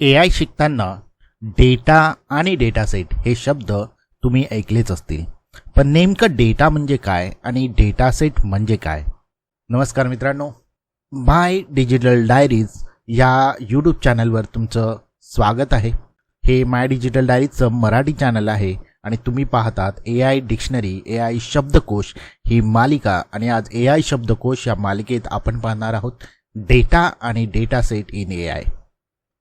AI शिकताना data आणि data set हे शब्द तुम्ही ऐकलेच असतील. पण नेमकं डेटा म्हणजे काय आणि डेटा सेट म्हणजे काय? नमस्कार मित्रांनो, माय डिजिटल डायरीज या यूट्यूब चॅनलवर तुमचं स्वागत आहे. Hey my digital डायरीजचं Marathi channel आहे आणि तुम्ही पाहतात AI डिक्शनरी, AI शब्दकोश ही मालिका. आणि आज AI शब्दकोश या मालिकेत आपण पाहणार आहोत डेटा आणि डेटा सेट इन AI.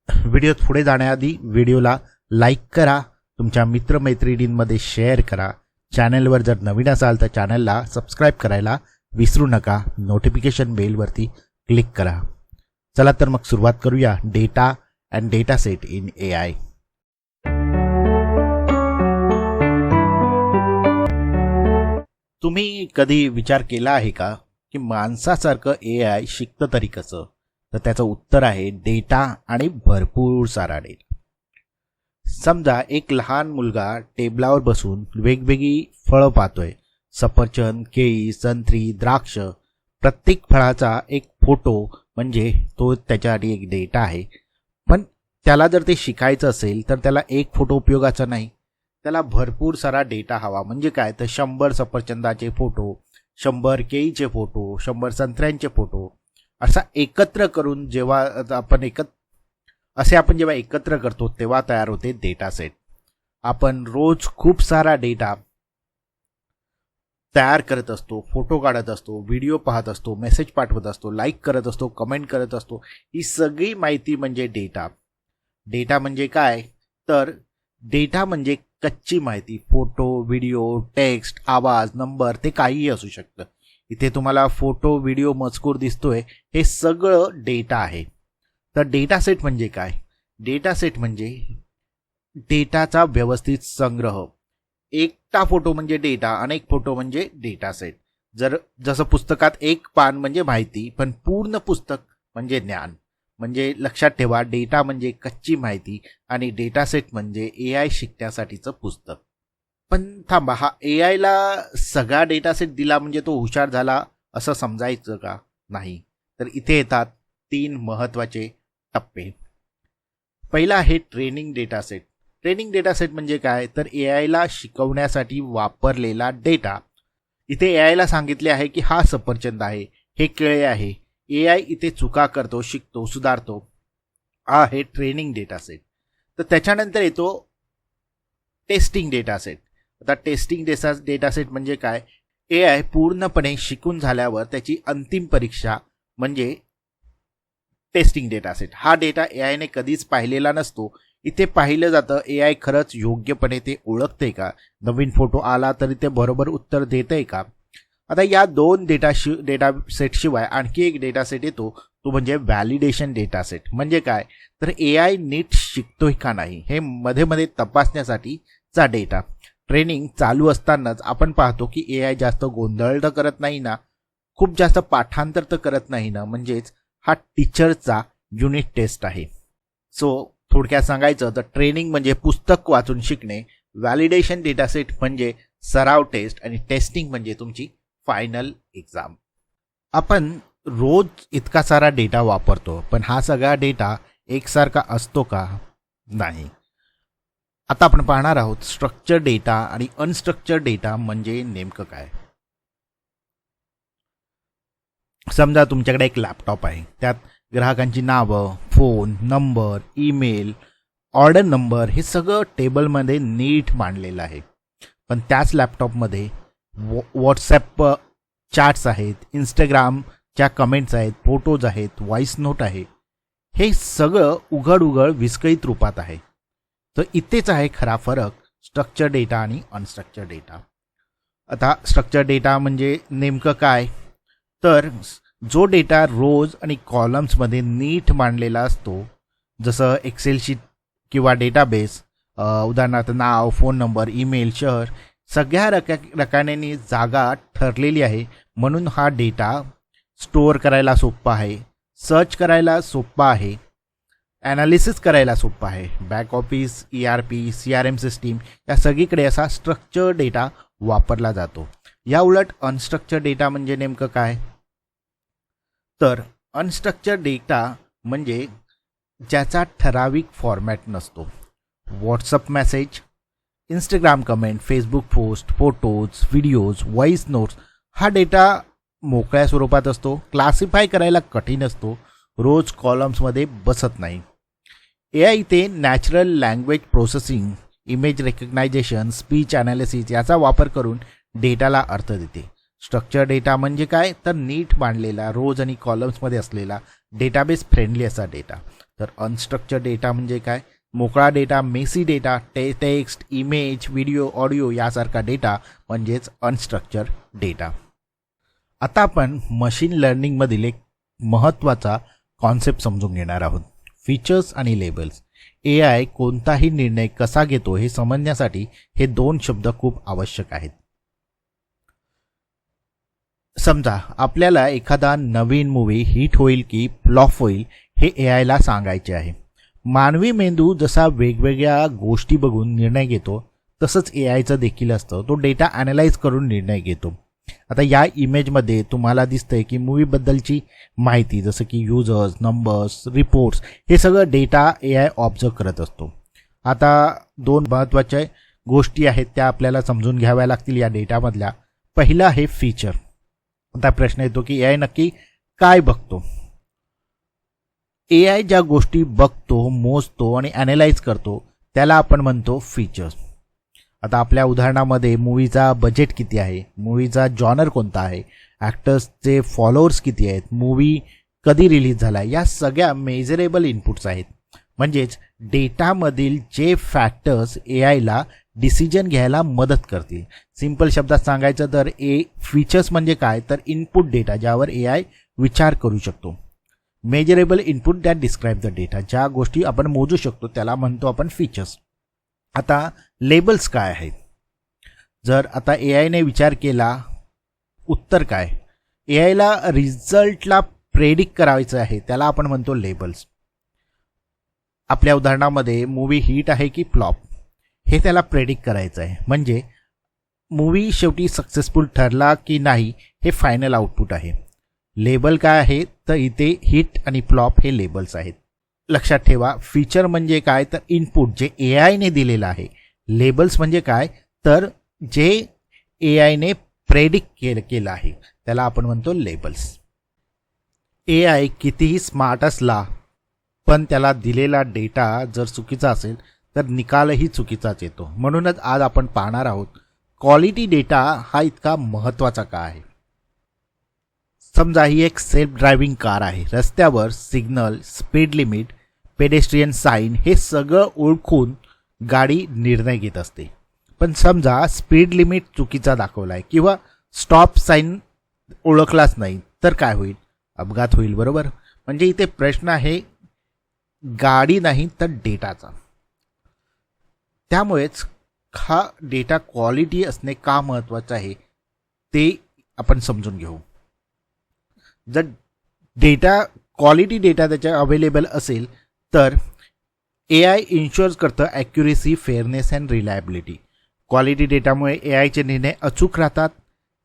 व्हिडिओत पुढे जाण्याआधी व्हिडिओला लाईक करा, तुमच्या मित्रमैत्रिणींमध्ये शेअर करा. चॅनलवर जर नवीन असाल तर चॅनलला सबस्क्राईब करायला विसरू नका. नोटिफिकेशन बेलवरती क्लिक करा. चला तर मग सुरुवात करूया data and data set in AI. तुम्ही कधी विचार केला आहे का की माणसासारखं AI शिकतं तरी कसं? तर त्याचं उत्तर आहे डेटा आणि भरपूर सारा डेटा. समजा एक लहान मुलगा टेबलावर बसून वेगवेगळी फळं पाहतोय. सफरचंद, केळी, संत्री, द्राक्ष. प्रत्येक फळाचा एक फोटो म्हणजे तो त्याच्यासाठी एक डेटा आहे. पण त्याला जर ते शिकायचं असेल तर त्याला एक फोटो उपयोगाचा नाही, त्याला भरपूर सारा डेटा हवा. म्हणजे काय तर 100 सफरचंदाचे फोटो, 100 केळीचे फोटो, 100 संत्र्यांचे फोटो असा एकत्र करून जेव्हा आपण जेव्हा एकत्र करतो तेव्हा तयार होते डेटा सेट. आपण रोज खूप सारा डेटा तयार करत असतो, फोटो काढत असतो, व्हिडिओ पाहत असतो, मेसेज पाठवत असतो, लाईक करत असतो, कमेंट करत असतो. ही सगळी माहिती म्हणजे डेटा. डेटा म्हणजे काय तर डेटा म्हणजे कच्ची माहिती. फोटो, व्हिडिओ, टेक्स्ट, आवाज, नंबर ते काहीही असू शकतं. इथे तुम्हाला फोटो, व्हिडिओ, मजकूर दिसतोय, हे सगळं डेटा आहे. तर डेटा सेट म्हणजे काय? डेटा सेट म्हणजे डेटाचा व्यवस्थित संग्रह. एकटा फोटो म्हणजे डेटा, अनेक फोटो म्हणजे डेटा सेट. जसं पुस्तकात एक पान म्हणजे माहिती, पण पूर्ण पुस्तक म्हणजे ज्ञान. म्हणजे लक्षात ठेवा, डेटा म्हणजे कच्ची माहिती आणि डेटा सेट म्हणजे AI शिकण्यासाठीचं पुस्तक. पण थांबा, हा AI ला सगळा डेटा सेट दिला म्हणजे तो हुशार झाला असं समजायचं का? नाही. तर इथे येतात 3 महत्त्वाचे टप्पे. पहिला आहे training data set. Training data set म्हणजे काय तर AI ला शिकवण्यासाठी वापरलेला डेटा. इथे AI ला सांगितले आहे की हा सफरचंद आहे, हे केळे आहे. AI इथे चुका करतो, शिकतो, सुधारतो. हा आहे ट्रेनिंग डेटा सेट. तर त्याच्यानंतर येतो टेस्टिंग डेटा सेट. आता टेस्टिंग डेटा सेट म्हणजे काय? AI पूर्णपणे शिकून झाल्यावर त्याची अंतिम परीक्षा म्हणजे टेस्टिंग डेटा सेट. हा डेटा AI ने कधीच पाहिलेला नसतो. इथे पाहिलं जातं AI खरंच योग्यपणे ते ओळखते का? नवीन फोटो आला तरी ते बरोबर उत्तर देतंय का? आता या 2 डेटा सेट शिवाय आणखी एक डेटा सेट येतो, तो म्हणजे व्हॅलिडेशन डेटा सेट. म्हणजे काय तर AI नीट शिकतोय का नाही हे मध्ये मध्ये तपासण्यासाठीचा डेटा. ट्रेनिंग चालू असतानाच आपण पाहतो की AI जास्त गोंधळ तर करत नाही ना, खूप जास्त पाठांतर तर करत नाही ना. म्हणजेच हा टीचरचा युनिट टेस्ट आहे. सो थोडक्यात सांगायचं तर ट्रेनिंग म्हणजे पुस्तक वाचून शिकणे, व्हॅलिडेशन डेटा सेट म्हणजे सराव टेस्ट आणि टेस्टिंग म्हणजे तुमची फायनल एक्झाम. आपण रोज इतका सारा डेटा वापरतो, पण हा सगळा डेटा एकसारखा असतो का? नाही. आता आपण पाहणार आहोत स्ट्रक्चर डेटा आणि अनस्ट्रक्चर डेटा म्हणजे नेमकं काय. समजा तुमच्याकडे एक लॅपटॉप आहे, त्यात ग्राहकांची नावं, phone number, email, order number हे सगळं टेबलमध्ये नीट मांडलेलं आहे. पण त्याच लॅपटॉपमध्ये व्हॉट्सॲप चॅट्स आहेत, इंस्टाग्रामच्या कमेंट्स आहेत, फोटोज आहेत, व्हॉइस नोट आहे. हे सगळं उघड विस्कळीत रूपात आहे. तर इथेच आहे खरा फरक स्ट्रक्चर डेटा आणि अनस्ट्रक्चर डेटा. आता स्ट्रक्चर डेटा म्हणजे नेमकं काय तर जो डेटा रोज आणि कॉलम्समध्ये नीट मांडलेला असतो, जसं एक्सेल शीट किंवा डेटाबेस. उदाहरणार्थ नाव, फोन नंबर, ईमेल, शहर सगळ्या रकान्यांनी जागा ठरलेली आहे. म्हणून हा डेटा स्टोअर करायला सोपा आहे, सर्च करायला सोपा आहे, ॲनालिसिस करायला सोपा आहे. Back office, ERP, CRM system या सगळीकडे असा स्ट्रक्चर डेटा वापरला जातो. या उलट अनस्ट्रक्चर डेटा म्हणजे नेमकं काय तर अनस्ट्रक्चर डेटा म्हणजे ज्याचा ठराविक फॉर्मॅट नसतो. WhatsApp message, Instagram comment, Facebook post, photos, videos, voice notes हा डेटा मोकळ्या स्वरूपात असतो. क्लासिफाय करायला कठीण असतो. रोज कॉलम्समध्ये बसत नाही. AI इथे natural language processing, image recognition, speech analysis याचा वापर करून डेटाला अर्थ देते. स्ट्रक्चर डेटा म्हणजे काय तर नीट मांडलेला, रोज आणि कॉलम्समध्ये असलेला, डेटाबेस फ्रेंडली असा डेटा. तर अनस्ट्रक्चर डेटा म्हणजे काय? मोकळा data, messy data, text, image, video, audio यासारखा डेटा म्हणजेच अनस्ट्रक्चर डेटा. आता आपण मशीन लर्निंगमधील एक महत्त्वाचा कॉन्सेप्ट समजून घेणार आहोत, फीचर्स आणि लेबल्स. AI कोणताही निर्णय कसा घेतो हे समजण्यासाठी हे दोन शब्द खूप आवश्यक आहेत. समजा आपल्याला एखादा नवीन मूवी हिट होईल की फ्लॉप होईल हे AIला सांगायचे आहे. मानवी मेंदू जसा वेगवेगळ्या गोष्टी बघून निर्णय घेतो तसंच AIचं देखील असतं. तो डेटा ॲनालाइज करून निर्णय घेतो. आता या इमेजमध्ये तुम्हाला दिसतंय की मूवीबद्दलची माहिती जसं की युजर्स, नंबर्स, रिपोर्ट्स हे सगळं डेटा AI ऑब्झर्व करत असतो. आता दोन महत्त्वाच्या गोष्टी आहेत त्या आपल्याला समजून घ्याव्या लागतील या डेटामधल्या. पहिलं आहे फीचर. आता प्रश्न येतो की AI नक्की काय बघतो? AI ज्या गोष्टी बघतो, मोजतो आणि ॲनालाइज करतो त्याला आपण म्हणतो फीचर्स. आता आपल्या उदाहरणामध्ये मूवीचा बजेट किती आहे, मूवीचा जॉनर कोणता आहे, ॲक्टर्सचे फॉलोअर्स किती आहेत, मूवी कधी रिलीज झाला, या सगळ्या मेजरेबल इनपुट्स आहेत. म्हणजेच डेटामधील जे फॅक्टर्स AIला डिसिजन घ्यायला मदत करतील. सिंपल शब्दात सांगायचं तर फीचर्स म्हणजे काय तर इनपुट डेटा ज्यावर AI विचार करू शकतो. Measurable input that describe the data, ज्या गोष्टी आपण मोजू शकतो त्याला म्हणतो आपण फीचर्स. आता लेबल्स काय आहेत? जर आता AIने विचार केला उत्तर काय, AIला रिझल्टला प्रेडिक्ट करायचं आहे त्याला आपण म्हणतो लेबल्स. आपल्या उदाहरणामध्ये मूवी हिट आहे की फ्लॉप हे त्याला प्रेडिक्ट करायचं आहे. म्हणजे मूवी शेवटी सक्सेसफुल ठरला की नाही हे फायनल आउटपुट आहे. लेबल काय आहे तर इथे हिट आणि फ्लॉप हे लेबल्स आहेत. लक्षात ठेवा, फीचर म्हणजे काय तर इनपुट जे AIने दिलेलं आहे. लेबल्स म्हणजे काय तर जे AIने प्रेडिक्ट केलं आहे त्याला आपण म्हणतो लेबल्स. AI कितीही स्मार्ट असला पण त्याला दिलेला डेटा जर चुकीचा असेल तर निकालही चुकीचाच येतो. म्हणूनच आज आपण पाहणार आहोत क्वालिटी डेटा हा इतका महत्त्वाचा का आहे. समजा ही एक सेल्फ ड्रायव्हिंग कार आहे. रस्त्यावर signal, speed limit, pedestrian sign हे सगळं ओळखून गाडी निर्णय घेत असते. पण समजा स्पीड लिमिट चुकीचा दाखवला आहे किंवा स्टॉप साईन ओळखलाच नाही तर काय होईल? अपघात होईल, बरोबर. म्हणजे इथे प्रश्न आहे गाडी नाही तर डेटाचा. त्यामुळेच हा डेटा क्वालिटी असणे का महत्त्वाचं आहे ते आपण समजून घेऊ. जर डेटा क्वालिटी डेटा त्याच्या अवेलेबल असेल तर AI इन्शुअर्स करतं accuracy, fairness and reliability. Quality डेटामुळे AIचे निर्णय अचूक राहतात,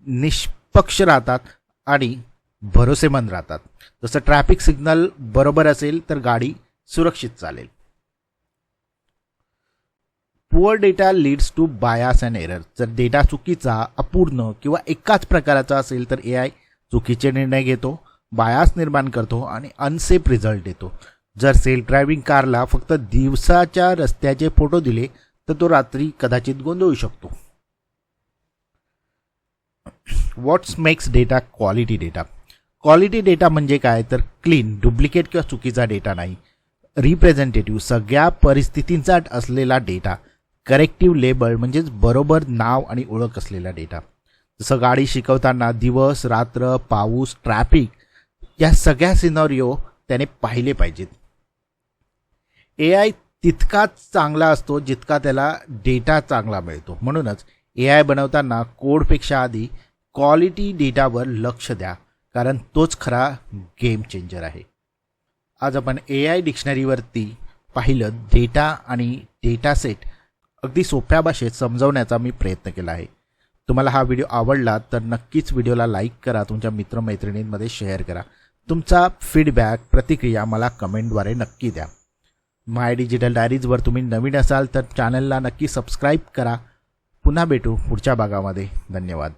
निष्पक्ष राहतात आणि भरोसेमंद राहतात. जसं ट्रॅफिक सिग्नल बरोबर असेल तर गाडी सुरक्षित चालेल. Poor data leads to bias and error. जर डेटा चुकीचा, अपूर्ण किंवा एकाच प्रकाराचा असेल तर AI चुकीचे निर्णय घेतो, बायास निर्माण करतो आणि अनसेफ रिझल्ट देतो. जर सेल्फ ड्रायव्हिंग कारला फक्त दिवसाच्या रस्त्याचे फोटो दिले तर तो रात्री कदाचित गोंधळू शकतो. What's makes data quality data? Quality data म्हणजे काय तर क्लीन, डुप्लिकेट किंवा चुकीचा डेटा नाही. रिप्रेझेंटेटिव्ह, सगळ्या परिस्थितींचा असलेला डेटा. करेक्टिव्ह लेबल म्हणजेच बरोबर नाव आणि ओळख असलेला डेटा. जसं गाडी शिकवताना दिवस, रात्र, पाऊस, ट्रॅफिक या सगळ्या सिनारिओ त्याने पाहिले पाहिजेत. AI तितकाच चांगला असतो जितका त्याला डेटा चांगला मिळतो. म्हणूनच AI बनवताना कोडपेक्षा आधी क्वालिटी डेटावर लक्ष द्या, कारण तोच खरा गेम चेंजर आहे. आज आपण AI डिक्शनरीवरती पाहिलं डेटा आणि डेटा सेट अगदी सोप्या भाषेत समजवण्याचा मी प्रयत्न केला आहे. तुम्हाला हा व्हिडिओ आवडला तर नक्कीच व्हिडिओला लाईक करा, तुमच्या मित्रमैत्रिणींमध्ये शेअर करा. तुमचा फीडबॅक, प्रतिक्रिया मला कमेंटद्वारे नक्की द्या. माय डिजिटल डायरीजवर तुम्ही नवीन असाल तर चॅनलला नक्की सबस्क्राईब करा. पुन्हा भेटू पुढच्या भागामध्ये. धन्यवाद.